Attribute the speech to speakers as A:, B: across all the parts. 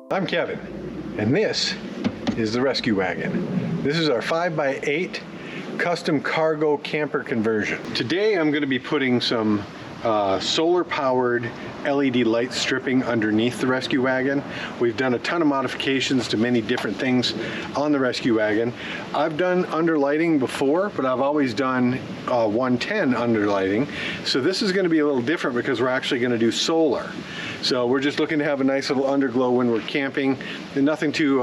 A: I'm Kevin, and this is the rescue wagon. This is our 5x8 custom cargo camper conversion. Today I'm going to be putting some solar powered LED light stripping underneath the rescue wagon. We've done a ton of modifications to many different things on the rescue wagon. I've done underlighting before, but I've always done 110 underlighting. So this is going to be a little different because we're actually going to do solar. So we're just looking to have a nice little underglow when we're camping, and nothing too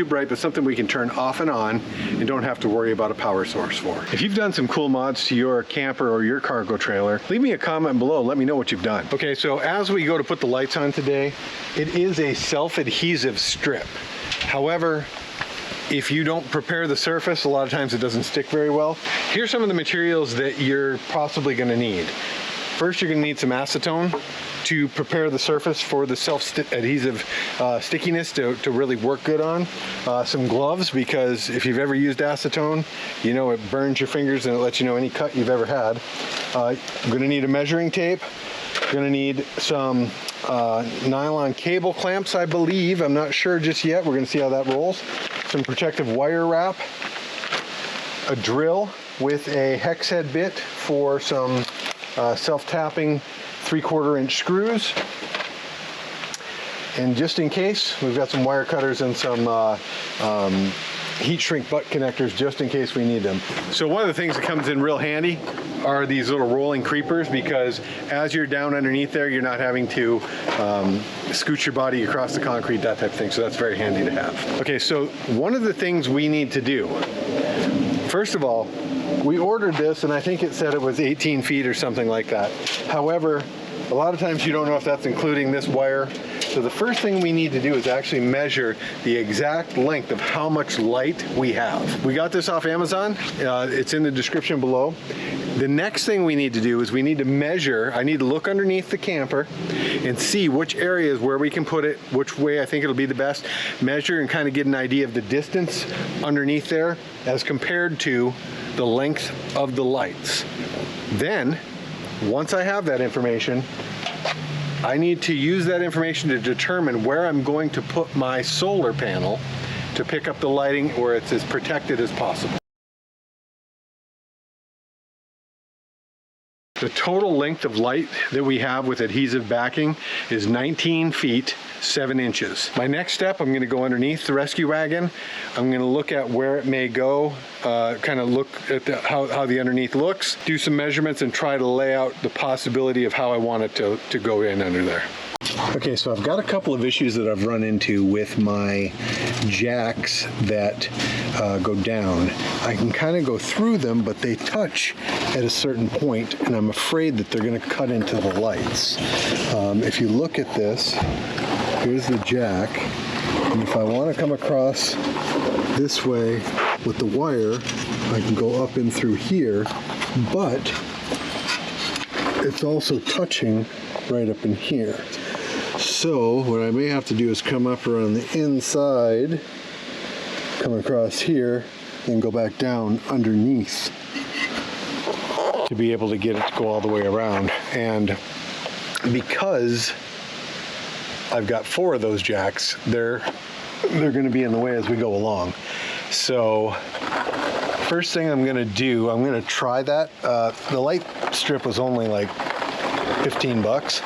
A: bright, but something we can turn off and on and don't have to worry about a power source for. If you've done some cool mods to your camper or your cargo trailer, leave me a comment below. Let me know what you've done. Okay, so as we go to put the lights on today, it is a self-adhesive strip. However, if you don't prepare the surface, a lot of times it doesn't stick very well. Here's some of the materials that you're possibly going to need. First, you're going to need some acetone to prepare the surface for the self-adhesive stickiness to really work good on. Some gloves, because if you've ever used acetone, you know it burns your fingers and it lets you know any cut you've ever had. I'm going to need a measuring tape. You're going to need some nylon cable clamps, I believe. I'm not sure just yet. We're going to see how that rolls. Some protective wire wrap. A drill with a hex head bit for some self-tapping 3/4 inch screws. And just in case, we've got some wire cutters and some heat shrink butt connectors just in case we need them. So one of the things that comes in real handy are these little rolling creepers, because as you're down underneath there, you're not having to scoot your body across the concrete, that type of thing. So that's very handy to have. Okay, so one of the things we need to do, first of all, we ordered this and I think it said it was 18 feet or something like that. However, a lot of times you don't know if that's including this wire. So the first thing we need to do is actually measure the exact length of how much light we have. We got this off Amazon. It's in the description below. The next thing we need to do is we need to measure. I need to look underneath the camper and see which areas where we can put it, which way I think it'll be the best. Measure and kind of get an idea of the distance underneath there as compared to the length of the lights. Then, once I have that information, I need to use that information to determine where I'm going to put my solar panel to pick up the lighting where it's as protected as possible. The total length of light that we have with adhesive backing is 19 feet, 7 inches. My next step, I'm gonna go underneath the rescue wagon. I'm gonna look at where it may go, kind of look at how the underneath looks, do some measurements and try to lay out the possibility of how I want it to go in under there. Okay, so I've got a couple of issues that I've run into with my jacks that go down. I can kind of go through them, but they touch at a certain point, and I'm afraid that they're going to cut into the lights. If you look at this, here's the jack, and if I want to come across this way with the wire, I can go up in through here, but it's also touching right up in here. So what I may have to do is come up around the inside, come across here, and go back down underneath to be able to get it to go all the way around. And because I've got 4 of those jacks, they're going to be in the way as we go along. So first thing I'm going to do, I'm going to try that. The light strip was only like 15 bucks.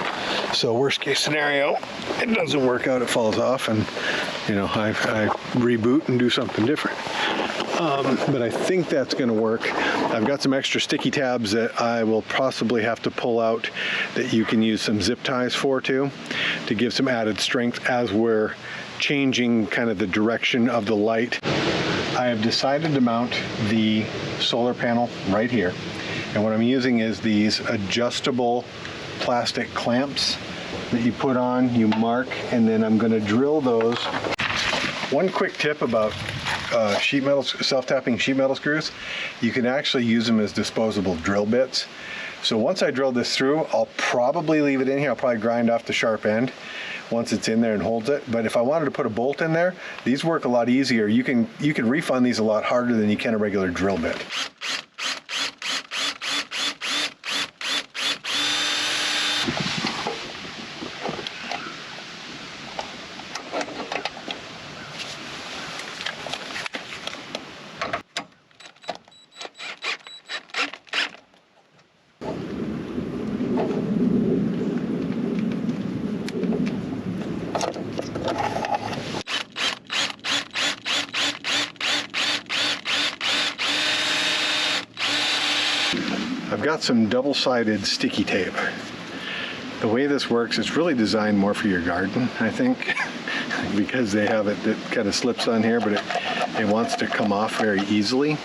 A: So worst case scenario, it doesn't work out, it falls off, and you know, I reboot and do something different. But I think that's going to work. I've got some extra sticky tabs that I will possibly have to pull out that you can use some zip ties for too, to give some added strength as we're changing kind of the direction of the light. I have decided to mount the solar panel right here, and what I'm using is these adjustable plastic clamps that you put on, you mark, and then I'm going to drill those. One quick tip about sheet metal, self-tapping sheet metal screws, you can actually use them as disposable drill bits. So once I drill this through, I'll probably leave it in here. I'll probably grind off the sharp end once it's in there and holds it. But if I wanted to put a bolt in there, these work a lot easier. You can refund these a lot harder than you can a regular drill bit. got some double-sided sticky tape. The way this works, it's really designed more for your garden, I think, because they have it that kind of slips on here, but it wants to come off very easily.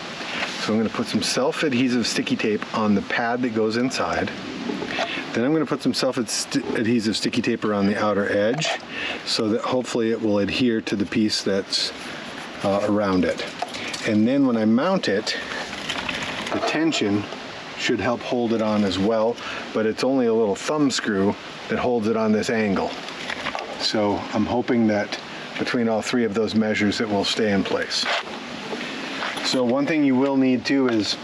A: So I'm going to put some self-adhesive sticky tape on the pad that goes inside. Then I'm going to put some self-adhesive sticky tape around the outer edge so that hopefully it will adhere to the piece that's around it. And then when I mount it, the tension should help hold it on as well, but it's only a little thumb screw that holds it on this angle. So I'm hoping that between all three of those measures it will stay in place. So one thing you will need too is,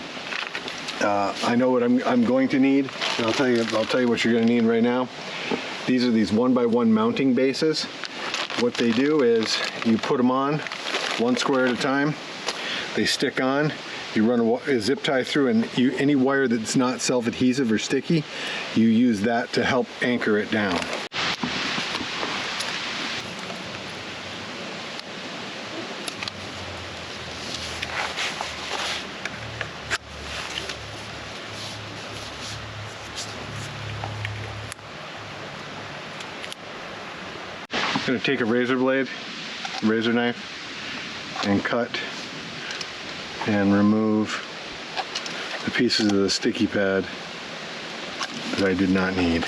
A: I know what I'm going to need, and I'll tell you what you're going to need right now. These are these 1x1 mounting bases. What they do is you put them on one square at a time. They stick on. You run a zip tie through, and any wire that's not self-adhesive or sticky, you use that to help anchor it down. I'm going to take a razor blade, razor knife, and cut and remove the pieces of the sticky pad that I did not need.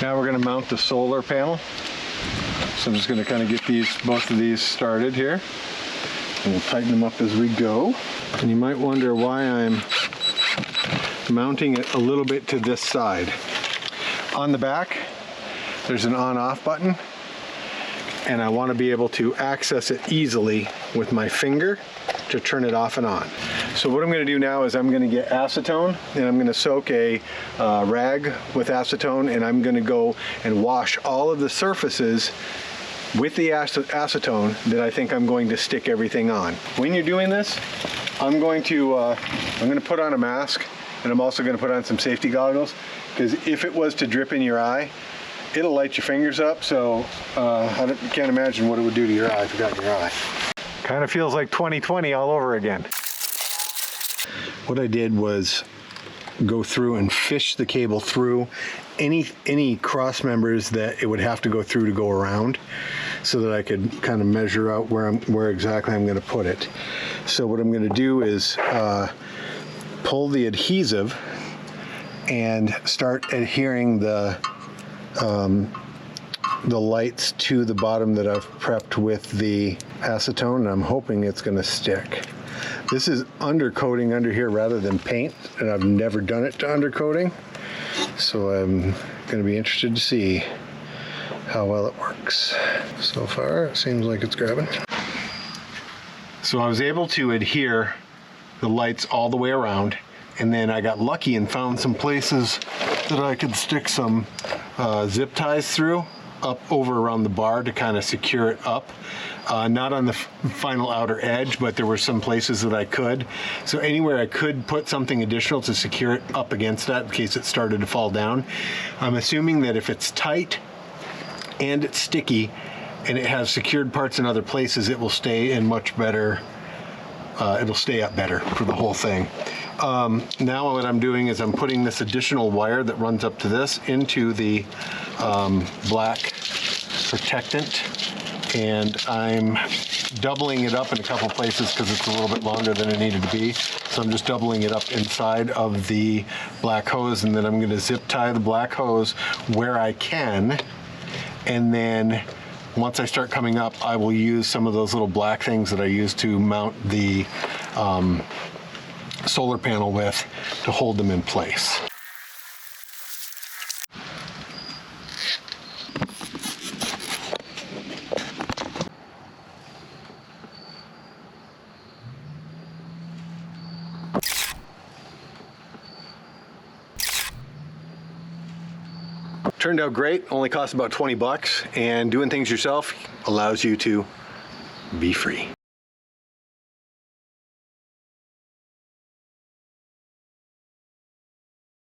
A: Now we're going to mount the solar panel. So I'm just going to kind of get both of these started here, and we'll tighten them up as we go. And you might wonder why I'm mounting it a little bit to this side. On the back, there's an on-off button, and I want to be able to access it easily with my finger to turn it off and on. So what I'm going to do now is I'm going to get acetone, and I'm going to soak a rag with acetone, and I'm going to go and wash all of the surfaces with the acetone that I think I'm going to stick everything on. When you're doing this, I'm going to put on a mask, and I'm also going to put on some safety goggles, because if it was to drip in your eye, it'll light your fingers up, so I can't imagine what it would do to your eye if you got in your eye. Kind of feels like 2020 all over again. What I did was go through and fish the cable through any cross members that it would have to go through to go around, so that I could kind of measure out where exactly I'm going to put it. So what I'm going to do is pull the adhesive and start adhering the lights to the bottom that I've prepped with the acetone, and I'm hoping it's going to stick. This is undercoating under here rather than paint, and I've never done it to undercoating, so I'm going to be interested to see how well it works. So far, it seems like it's grabbing. So I was able to adhere the lights all the way around, and then I got lucky and found some places that I could stick some zip ties through up over around the bar to kind of secure it up. Not on the final outer edge, but there were some places that I could. So anywhere I could put something additional to secure it up against that in case it started to fall down. I'm assuming that if it's tight and it's sticky and it has secured parts in other places, it will stay in much better, it'll stay up better for the whole thing. Now what I'm doing is I'm putting this additional wire that runs up to this into the black protectant, and I'm doubling it up in a couple places because it's a little bit longer than it needed to be. So I'm just doubling it up inside of the black hose, and then I'm going to zip tie the black hose where I can, and then once I start coming up, I will use some of those little black things that I use to mount the solar panel with to hold them in place. Turned out great, only cost about 20 bucks, and doing things yourself allows you to be free.